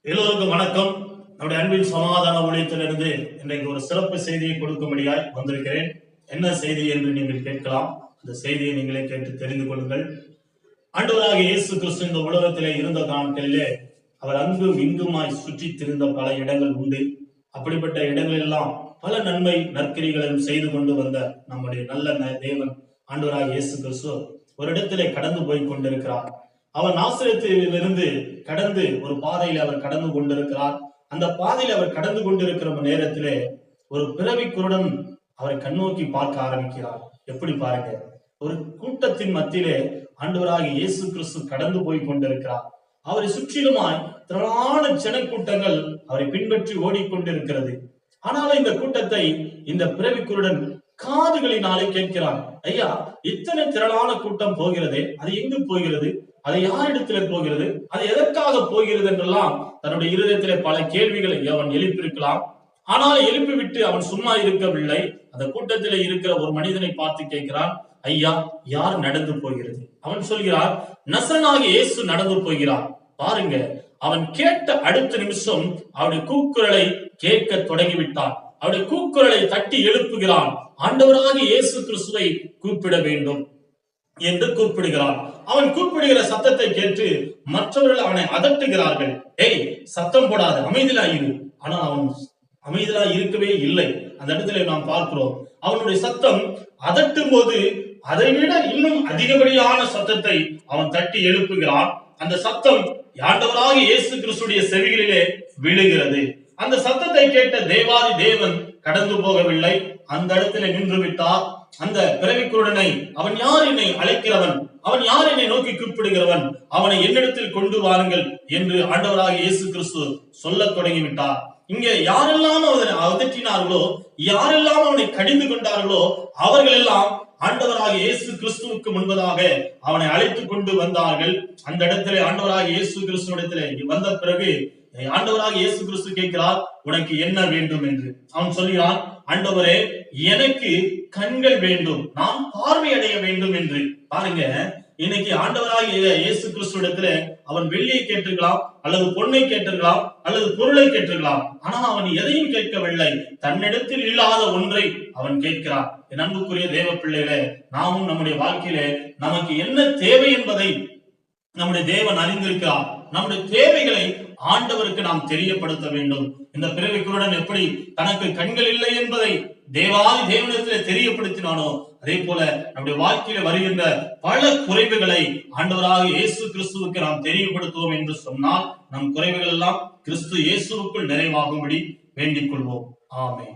எல்லோருக்கும் வணக்கம். நம்முடைய அன்பின் சமாதான ஊழியத்திலிருந்து இன்றைக்கு ஒரு சிறப்பு செய்தியை கொடுக்கும்படியாய் வந்திருக்கிறேன். என்ன செய்தி என்று நீங்கள் கேட்கலாம். அந்த செய்தியை நீங்களே கேட்டு தெரிந்து கொள்ளுங்கள். ஆண்டவராக இயேசு கிறிஸ்து இந்த உலகத்திலே இருந்த நாட்களிலே அவர் அங்கும் இங்குமாய் சுற்றி திரிந்த பல இடங்கள் உண்டு. அப்படிப்பட்ட இடங்கள் எல்லாம் பல நன்மை நற்கிரிகளையும் செய்து கொண்டு வந்த நம்முடைய நல்ல தேவன் ஆண்டவராக இயேசு கிறிஸ்து ஒரு இடத்திலே கடந்து போய் கொண்டிருக்கிறார். அவர் நாசரேத்திலிருந்து கடந்து ஒரு பாதையில அவர் கடந்து கொண்டிருக்கிறார். அந்த பாதையில அவர் கடந்து கொண்டிருக்கிற நேரத்திலே ஒரு பிறவி குருடன் அவரை கண்ணோக்கி பார்க்க ஆரம்பிக்கிறார். எப்படி பாருங்க, ஒரு கூட்டத்தின் மத்தியிலே ஆண்டவராக இயேசு கிறிஸ்து கடந்து போய் கொண்டிருக்கிறார். அவரை சுற்றிலுமாய் திரளான ஜனக்கூட்டங்கள் அவரை பின்பற்றி ஓடிக்கொண்டிருக்கிறது. ஆனாலும் இந்த கூட்டத்தை இந்த பிறவி குருடன் காதுகளினாலே கேட்கிறான். ஐயா, இத்தனை திரளான கூட்டம் போகிறது, அது எங்கு போகிறது, அது யாரிடத்திலே போகிறது, அது எதற்காக போகிறது என்றெல்லாம் தன்னுடைய இருதயத்திலே பல கேள்விகளை அவன் எழுப்பியிருக்கலாம். ஆனால் எழுப்பிவிட்டு அவன் சும்மா இருக்கவில்லை. அந்த கூட்டத்திலே இருக்கிற ஒரு மனிதனை பார்த்து கேட்கிறான், ஐயா, யார் நடந்து போகிறது? அவன் சொல்கிறார், நசரனாகிய இயேசு நடந்து போகிறார். பாருங்க, அவன் கேட்ட அடுத்த நிமிஷம் அவருடைய கூக்குரலை கேட்க தொடங்கிவிட்டான். அவருடைய கூக்குரலை தட்டி எழுப்புகிறான். ஆண்டவராக இயேசு கிறிஸ்துவை கூப்பிட வேண்டும் என்று கூப்பிடுகிறான். அவன் கூப்பிடுகிற சத்தத்தை கேட்டு மற்றவர்கள் அவனை அதட்டுகிறார்கள். ஏய், சத்தம் போடாது, அமைதியாயிரு. ஆனா அவன் அமைதியா இருக்கவே இல்லை. அந்த இடத்துல நாம் பார்க்கிறோம், அவனுடைய சத்தம் அதட்டும் போது அதை விட இன்னும் அதிகப்படியான சத்தத்தை அவன் தட்டி எழுப்புகிறான். அந்த சத்தம் ஆண்டவராக இயேசு கிறிஸ்துடைய செவிகளிலே விழுகிறது. அந்த சத்தத்தை கேட்ட தேவாதி தேவன் கடந்து போகவில்லை, அந்த இடத்துல நின்று விட்டார். அந்த பிறவிக்குருடனை, அவன் யார் என்னை அழைக்கிறவன், அவன் யார் என்னை நோக்கி கூப்பிடுகிறவன், அவனை என்னிடத்தில் கொண்டு வாருங்கள் என்று ஆண்டவராக இயேசு கிறிஸ்து சொல்ல தொடங்கிவிட்டார். இங்கே யாரெல்லாம் அவனை அதட்டினார்களோ, யாரெல்லாம் அவனை கடிந்து கொண்டார்களோ, அவர்கள் எல்லாம் ஆண்டவராக இயேசு கிறிஸ்துவுக்கு முன்பதாக அவனை அழைத்துக் கொண்டு வந்தார்கள். அந்த இடத்திலே ஆண்டவராக இயேசு கிறிஸ்துவிடத்திலே வந்த பிறகு ஆண்டவராக இயேசு கிறிஸ்து கேட்கிறார், உனக்கு என்ன வேண்டும் என்று. அவன் சொல்கிறான், ஆண்டவரே, எனக்கு கண்கள் வேண்டும், நான் பார்வையடைய வேண்டும் என்று. பாருங்க, இன்னைக்கு ஆண்டவராக இயேசு கிறிஸ்துவிடத்துல அவன் வெள்ளியை கேட்டிருக்கலாம், அல்லது பொன்னை கேட்டிருக்கலாம், அல்லது பொருளை கேட்டிருக்கலாம். ஆனா அவன் எதையும் கேட்கவில்லை. தன்னிடத்தில் இல்லாத ஒன்றை அவன் கேட்கிறான். என் அன்புக்குரிய தேவ பிள்ளைகளே, நாமும் நம்முடைய வாழ்க்கையிலே நமக்கு என்ன தேவை என்பதை நம்முடைய தேவன் அறிந்திருக்கிறார். நம்முடைய தேவைகளை ஆண்டவருக்கு நாம் தெரியப்படுத்த வேண்டும். இந்த பிறவி குருடன் எப்படி தனக்கு கண்கள் இல்லை என்பதை தேவாதி தேவனிடத்திலே தெரியப்படுத்தினானோ, அதே போல நம்முடைய வாழ்க்கையில வருகின்ற பல குறைவுகளை ஆண்டவராக இயேசு கிறிஸ்துவுக்கு நாம் தெரியப்படுத்துவோம் என்று சொன்னால் நம் குறைவுகள் எல்லாம் கிறிஸ்து இயேசுவுக்குள் நிறைவாகும்படி வேண்டிக் கொள்வோம். ஆமென்.